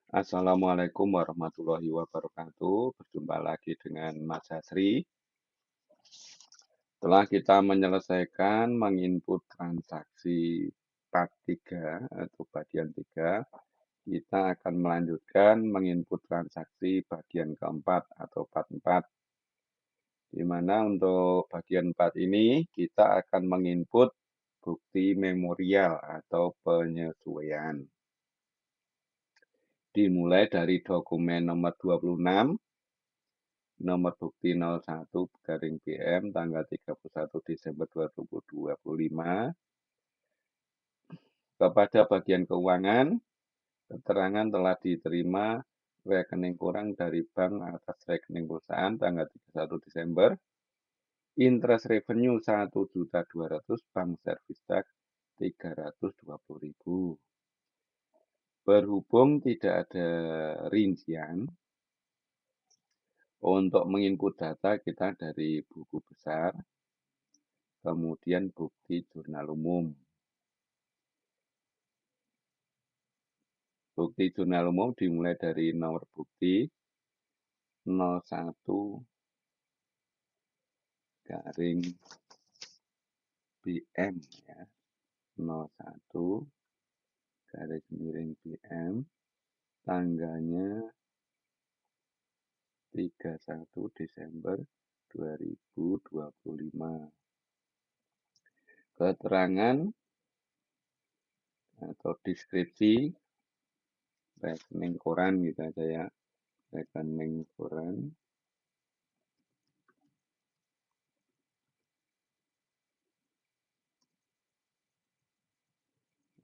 Assalamualaikum warahmatullahi wabarakatuh. Berjumpa lagi dengan Mas Hasri. Setelah kita menyelesaikan menginput transaksi part 3 atau bagian 3, kita akan melanjutkan menginput transaksi bagian keempat atau part 4. Di mana untuk bagian 4 ini kita akan menginput bukti memorial atau penyesuaian. Dimulai dari dokumen nomor 26, nomor bukti 01/BM tanggal 31 Desember 2025 kepada bagian keuangan, keterangan telah diterima rekening kurang dari bank atas rekening perusahaan tanggal 31 Desember, interest revenue 1.200.000, bank service tax 320.000. Berhubung tidak ada rincian, untuk menginput data kita dari buku besar, kemudian bukti jurnal umum. Bukti jurnal umum dimulai dari nomor bukti 01/BM ya. 01/BM tanggalnya 31 Desember 2025. Keterangan atau deskripsi rekening koran gitu aja ya. Rekening koran.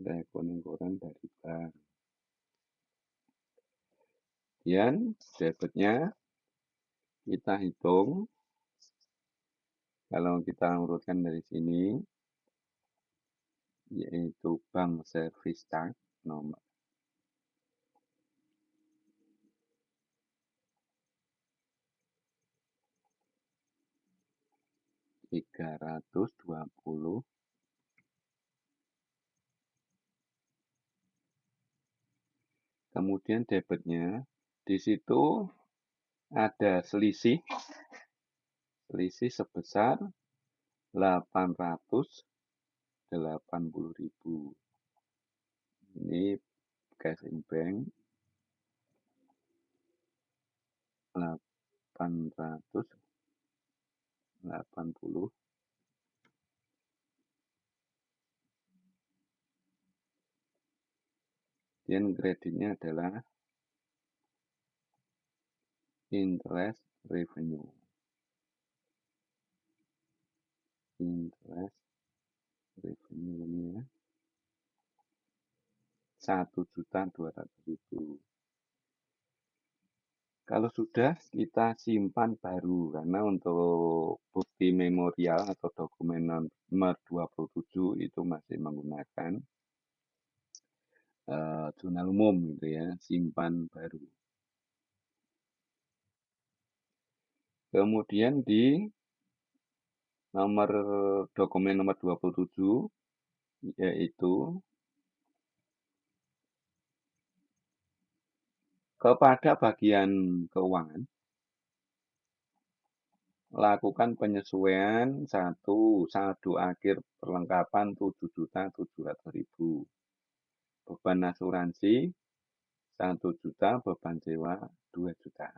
Rekening koran dari bank. Kemudian debitnya kita hitung. Kalau kita urutkan dari sini, yaitu bank service tax nomor 320. Kemudian debitnya, di situ ada selisih sebesar 880.000. Ini cash in bank 880. Dan kreditnya adalah interest revenue. Interest revenue-nya 1.200.000. Kalau sudah, kita simpan baru, karena untuk bukti memorial atau dokumen nomor 27 itu masih menggunakan jurnal umum gitu ya, simpan baru. Kemudian di dokumen nomor 27, yaitu kepada bagian keuangan, lakukan penyesuaian 1, saldo akhir perlengkapan 7.700.000. Beban asuransi 1 juta, beban sewa 2 juta.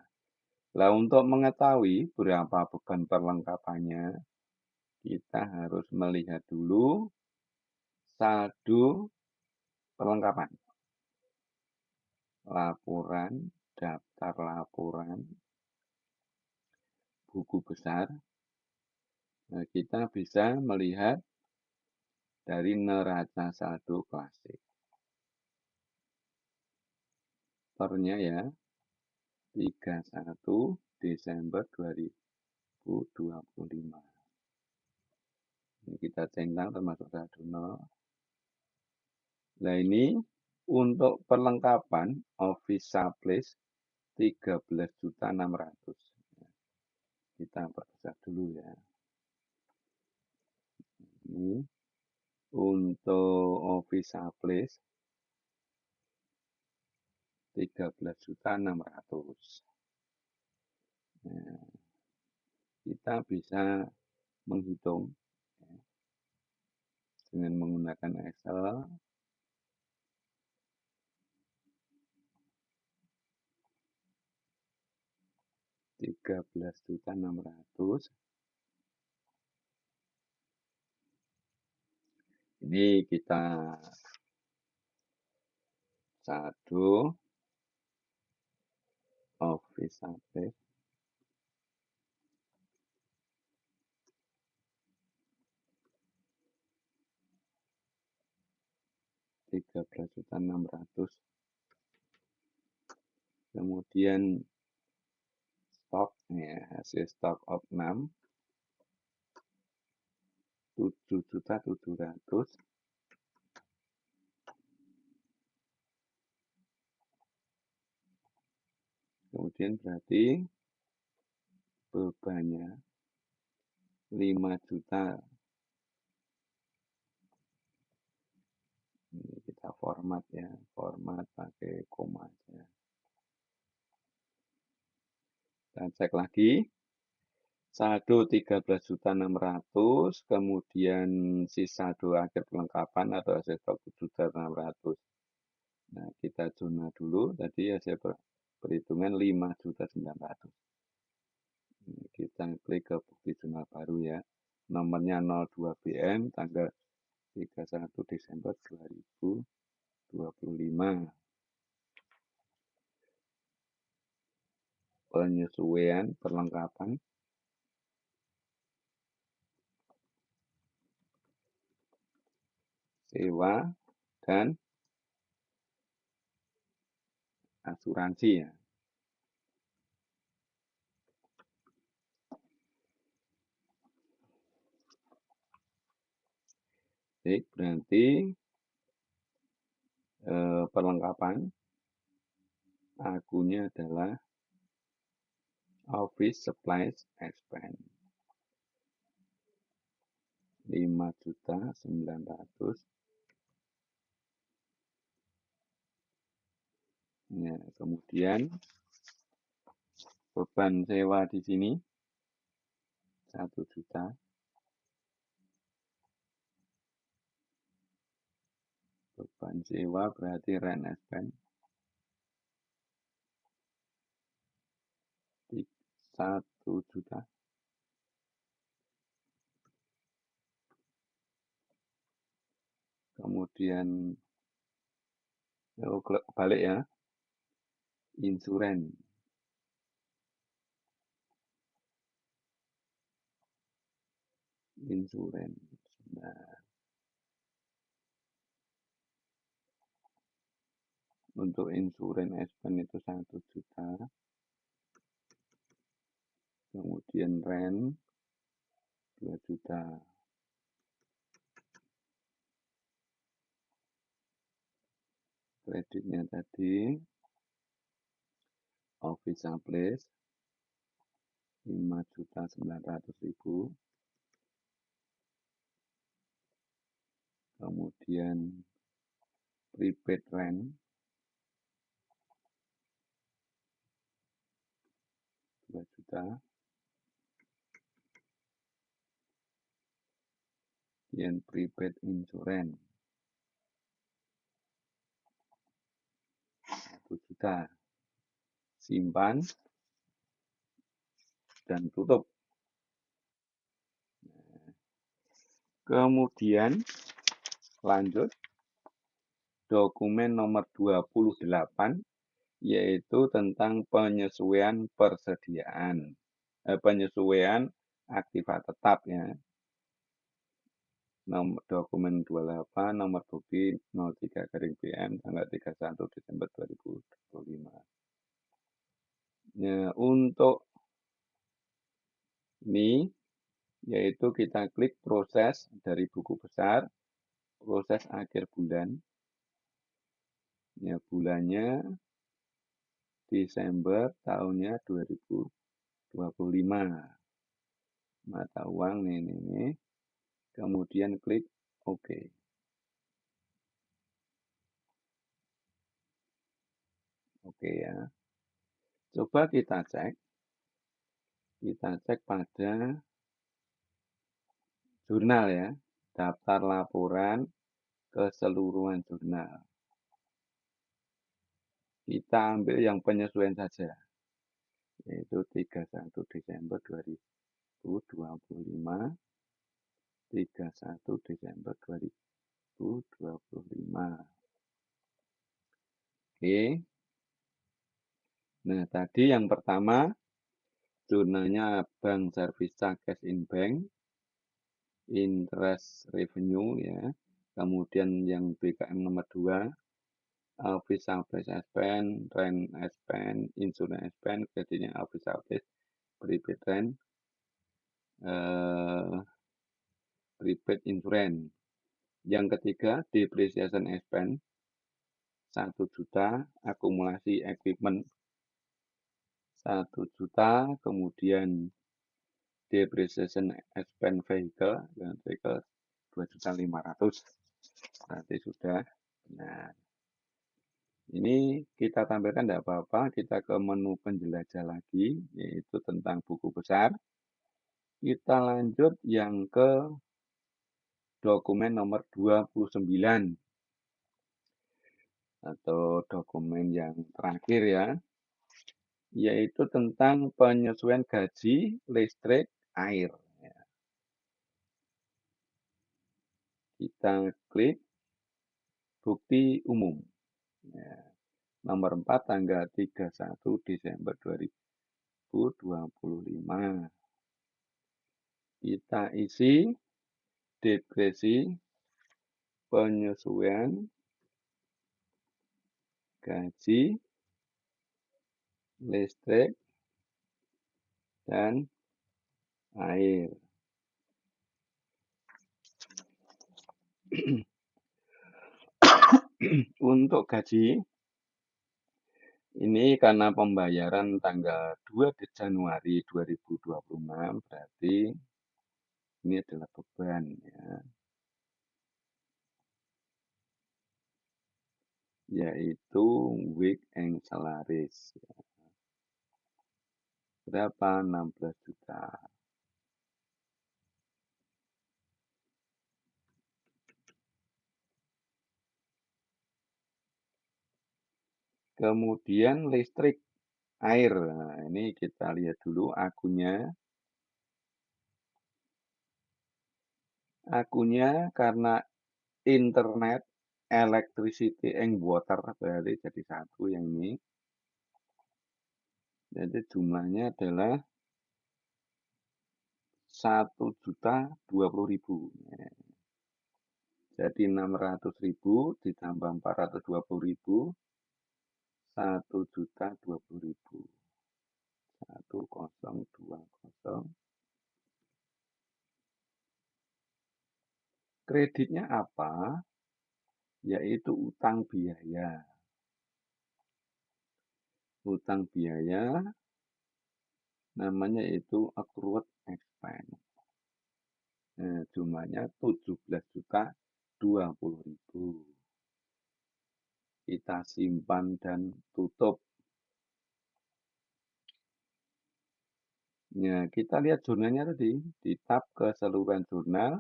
Nah, untuk mengetahui berapa beban perlengkapannya, kita harus melihat dulu saldo perlengkapan. Laporan, daftar laporan, buku besar. Nah, kita bisa melihat dari neraca saldo klasik. Pernya ya, 31 Desember 2025. Ini kita centang termasuk saldo 0. Nah, ini untuk perlengkapan office supplies 13.600. Kita perbesar dulu ya. Ini untuk office supplies 13.600.000. Nah, kita bisa menghitung dengan menggunakan Excel. Rp13.600.000. Ini kita satu office supply 13.600.000. Kemudian stok ya, hasil stok of 6 7.700.000. Kemudian berarti bebannya 5 juta. Ini kita format ya, format pakai koma aja. Dan cek lagi. Saldo 13.600.000, kemudian sisa 2 akhir perlengkapan atau hasil stok 7.600. Nah, kita zona dulu, tadi hasil perhitungan 5.900.000. Kita klik ke bukti zona baru ya. Nomornya 02 BM, tanggal 31 Desember 2025. Penyesuaian perlengkapan. Sewa dan asuransi ya. Baik, berarti perlengkapan akunnya adalah office supplies expense 5.900.000. Ya, kemudian beban sewa di sini 1 juta. Beban sewa berarti rent expense 1 juta. Kemudian balik ya, insuran. Nah, untuk insuran expense itu 1 juta. Kemudian rent 2 juta. Kreditnya tadi office supplies 5.900.000. Kemudian prepaid rent 2 juta. Kemudian prepaid insurance 1 juta. Simpan dan tutup. Kemudian lanjut dokumen nomor 28 yaitu tentang penyesuaian persediaan. Penyesuaian aktiva tetap ya. Nomor dokumen 28 nomor bukti 03/BM tanggal 31 Desember 2025. Ya, untuk ini yaitu kita klik proses dari buku besar, proses akhir bulan. Ya, bulannya Desember tahunnya 2025. Mata uang ini. Kemudian klik OK. Oke ya. Coba kita cek pada jurnal ya, daftar laporan keseluruhan jurnal. Kita ambil yang penyesuaian saja, yaitu 31 Desember 2025, 31 Desember 2025. Oke. Nah, tadi yang pertama, jurnalnya Bank Servisa Cash in Bank, interest revenue ya. Kemudian yang BKM nomor 2, office supplies expense, rent expense, insurance expense, jadinya office supplies, prepaid rent, prepaid insurance. Yang ketiga, depreciation expense 1 juta, akumulasi equipment 1 juta, kemudian depreciation expense vehicle 2.500.000. Berarti sudah. Nah, ini kita tampilkan tidak apa-apa, kita ke menu penjelajah lagi, yaitu tentang buku besar. Kita lanjut yang ke dokumen nomor 29, atau dokumen yang terakhir ya, yaitu tentang penyesuaian gaji, listrik, air. Kita klik bukti umum. Nomor 4 tanggal 31 Desember 2025. Kita isi depresi penyesuaian gaji, listrik, dan air. Untuk gaji, ini karena pembayaran tanggal 2 Januari 2026, berarti ini adalah beban ya, yaitu weekend salaries. Berapa? 16 juta. Kemudian listrik, air. Nah, ini kita lihat dulu akunnya. Akunnya karena internet, electricity, and water, berarti jadi satu yang ini. Jadi jumlahnya adalah 1.020.000. Jadi 600.000 ditambah 420.000, 1.020.000. 1020. Kreditnya apa? Yaitu utang biaya. Utang biaya namanya itu accrued expense. Nah, jumlahnya 17.020.000. Kita simpan dan tutup. Nah, kita lihat jurnalnya tadi, di tab keseluruhan jurnal,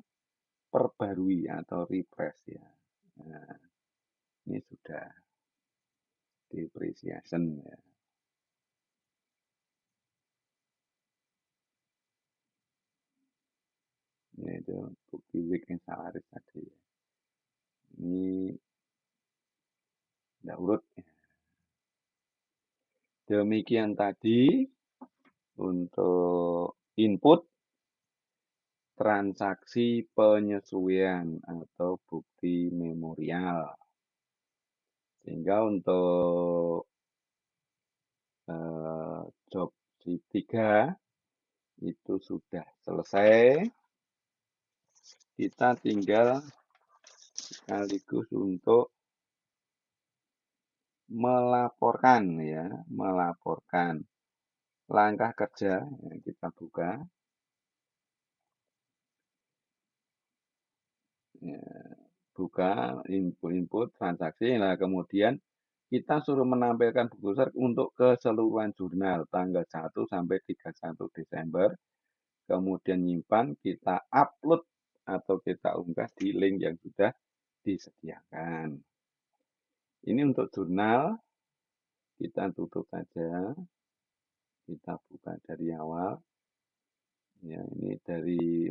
perbarui atau refresh ya. Nah, ini sudah depreciation ya. Ini itu bukti weekend salaries tadi. Ini tidak urut. Demikian tadi untuk input transaksi penyesuaian atau bukti memorial. Sehingga untuk job 3 itu sudah selesai. Kita tinggal sekaligus untuk melaporkan ya, melaporkan langkah kerja yang kita buka. Ya, buka input transaksi, nah kemudian Kita suruh menampilkan buku besar untuk keseluruhan jurnal tanggal 1 sampai 31 Desember, kemudian nyimpan, kita upload atau kita unggah di link yang sudah disediakan. Ini untuk jurnal, kita tutup saja, kita buka dari awal. Ya, ini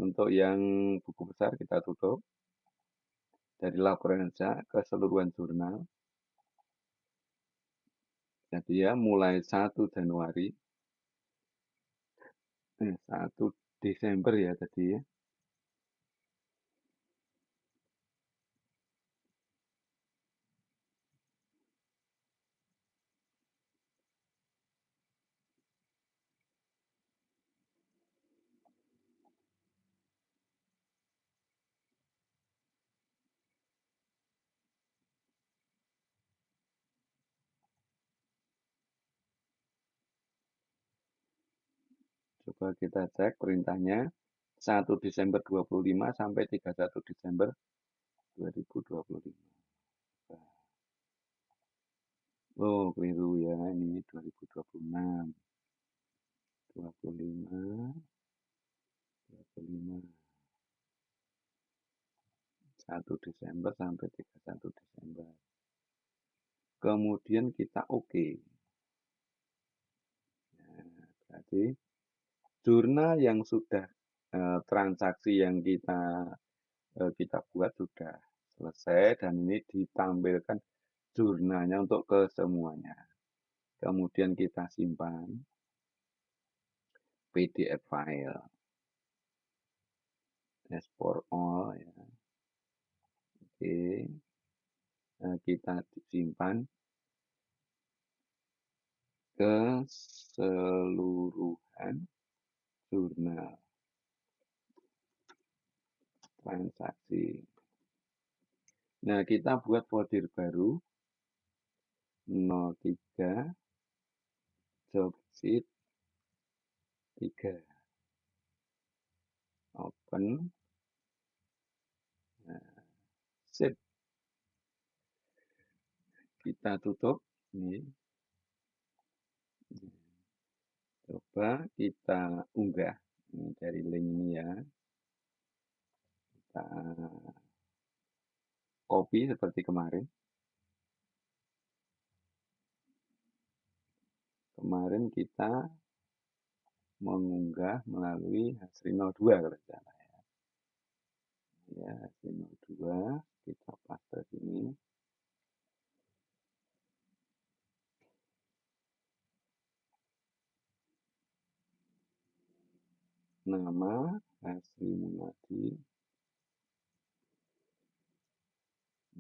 untuk yang buku besar kita tutup. Dari laporan saja keseluruhan jurnal. Jadi ya mulai 1 Januari, 1 Desember ya tadi ya. Coba kita cek perintahnya 1 Desember 25 sampai 31 Desember 2025. Oh, keliru ya. Ini 2026. 25, 25. 1 Desember sampai 31 Desember. Kemudian kita oke. Nah, berarti jurnal yang sudah transaksi yang kita buat sudah selesai dan ini ditampilkan jurnalnya untuk kesemuanya. Kemudian kita simpan PDF file, export all ya. Oke, kita simpan keseluruhan jurnal transaksi. Nah, kita buat folder baru 03 job sheet 3. Open. Nah, sip. Kita tutup. Ini. Coba kita unggah. Ini dari link ini ya. Kita copy seperti kemarin. Kemarin kita mengunggah melalui Hasrino 2 kalau tidak salah ya. Ya, Hasrino 2 kita paste sini. Nama Hasri Munadi.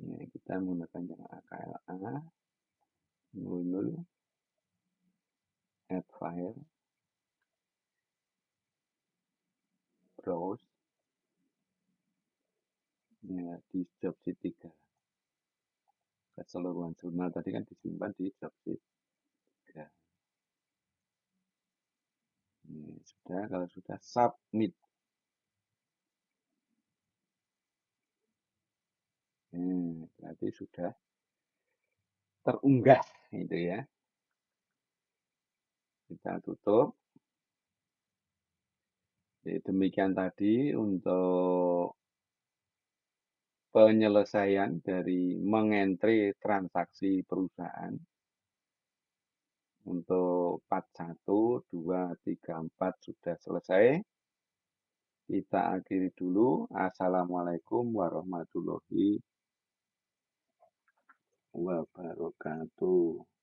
Ya, kita menggunakan cara AKLA 00 add file browse ya, di job sheet 3 keseluruhan jurnal tadi kan disimpan di job sheet 3. Ini sudah, kalau sudah submit. Berarti sudah terunggah itu ya. Kita tutup. Jadi demikian tadi untuk penyelesaian dari mengentri transaksi perusahaan. Untuk part 1, 2, 3, 4 sudah selesai. Kita akhiri dulu. Assalamualaikum warahmatullahi wabarakatuh.